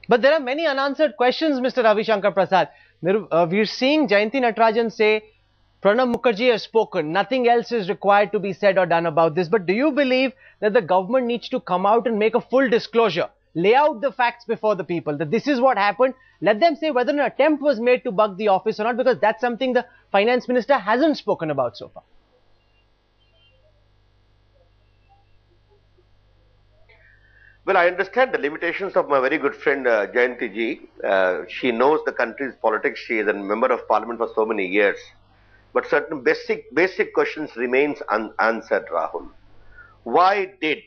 But there are many unanswered questions, Mr. Ravi Shankar Prasad. We're seeing Jayanti Natarajan say, Pranab Mukherjee has spoken. Nothing else is required to be said or done about this. But do you believe that the government needs to come out and make a full disclosure? Lay out the facts before the people, that this is what happened. Let them say whether an attempt was made to bug the office or not, because that's something the finance minister hasn't spoken about so far. Well, I understand the limitations of my very good friend Jayanti ji. She knows the country's politics. She is a member of parliament for so many years. But certain basic questions remains unanswered, Rahul. Why did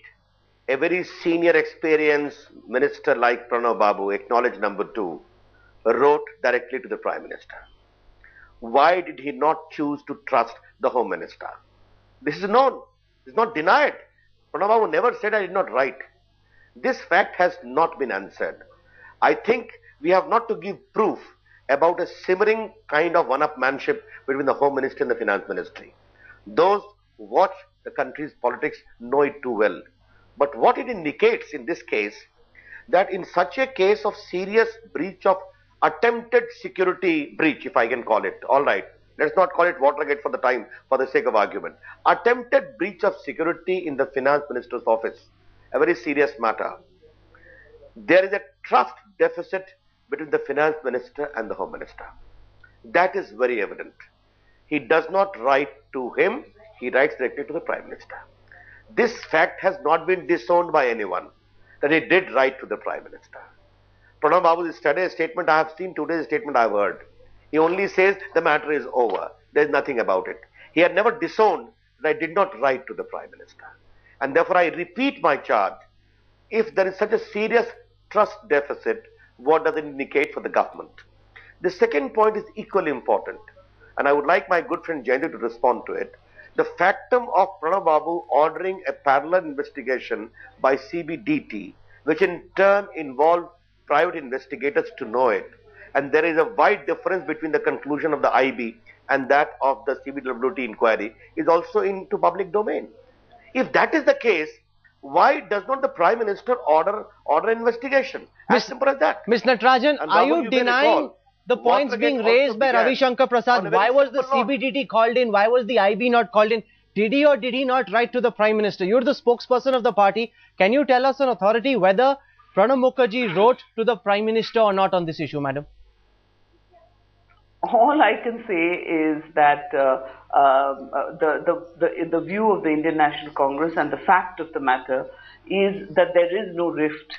a very senior experienced minister like Pranab Babu, acknowledged number 2, wrote directly to the Prime Minister? Why did he not choose to trust the Home Minister? This is known. It's not denied. Pranab Babu never said I did not write. This fact has not been answered. I think we have not to give proof about a simmering kind of one-upmanship between the Home Ministry and the Finance Ministry. Those who watch the country's politics know it too well. But what it indicates in this case, that in such a case of serious breach of attempted security breach, if I can call it, all right, let's not call it Watergate for the sake of argument. Attempted breach of security in the Finance Minister's office, a very serious matter. There is a trust deficit between the Finance Minister and the Home Minister. That is very evident. He does not write to him, he writes directly to the Prime Minister. This fact has not been disowned by anyone, that he did write to the Prime Minister. Pranab Babu's yesterday's statement I have seen, today's statement I have heard. He only says the matter is over. There is nothing about it. He had never disowned that I did not write to the Prime Minister. And therefore I repeat my charge. If there is such a serious trust deficit, what does it indicate for the government? The second point is equally important, and I would like my good friend Jayanti to respond to it. The factum of Pranab Babu ordering a parallel investigation by CBDT, which in turn involved private investigators to know it. And there is a wide difference between the conclusion of the IB and that of the CBWT inquiry, is also into public domain. If that is the case, why does not the Prime Minister order investigation? As simple as that. Ms. Natarajan, are you denying the points being raised by Ravi Shankar Prasad? Why was the CBDT called in? Why was the IB not called in? Did he or did he not write to the Prime Minister? You're the spokesperson of the party. Can you tell us on authority whether Pranab Mukherjee wrote to the Prime Minister or not on this issue, madam? All I can say is that in the view of the Indian National Congress, and the fact of the matter is that there is no rift.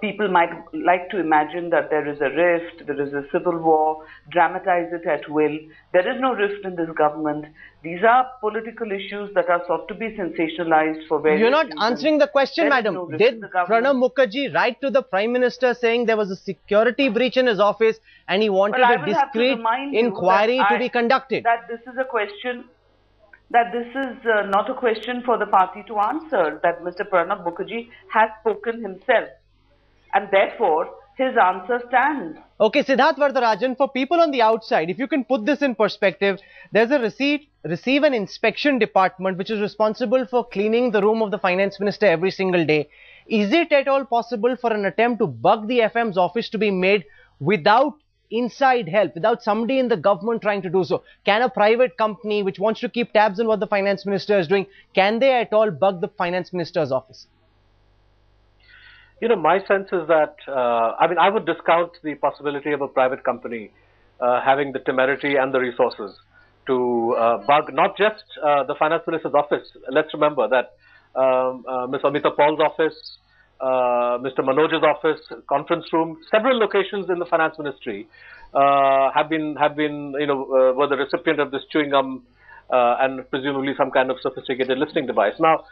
People might like to imagine that there is a rift, there is a civil war, dramatize it at will. There is no rift in this government. These are political issues that are sought to be sensationalized for various You're not reasons. answering the question, madam. No Did Pranab Mukherjee write to the Prime Minister saying there was a security breach in his office and he wanted a discreet inquiry to be conducted? That this is a question, that this is not a question for the party to answer, that Mr. Pranab Mukherjee has spoken himself. And therefore, his answer stands. Okay, Siddharth Vardarajan, for people on the outside, if you can put this in perspective, there's a receive and inspection department which is responsible for cleaning the room of the finance minister every single day. Is it at all possible for an attempt to bug the FM's office to be made without inside help, without somebody in the government trying to do so? Can a private company which wants to keep tabs on what the finance minister is doing, can they at all bug the finance minister's office? You know, my sense is that, I would discount the possibility of a private company having the temerity and the resources to bug not just the finance minister's office. Let's remember that Ms. Amita Paul's office, Mr. Manoj's office, conference room, several locations in the finance ministry were the recipient of this chewing gum and presumably some kind of sophisticated listening device. Now,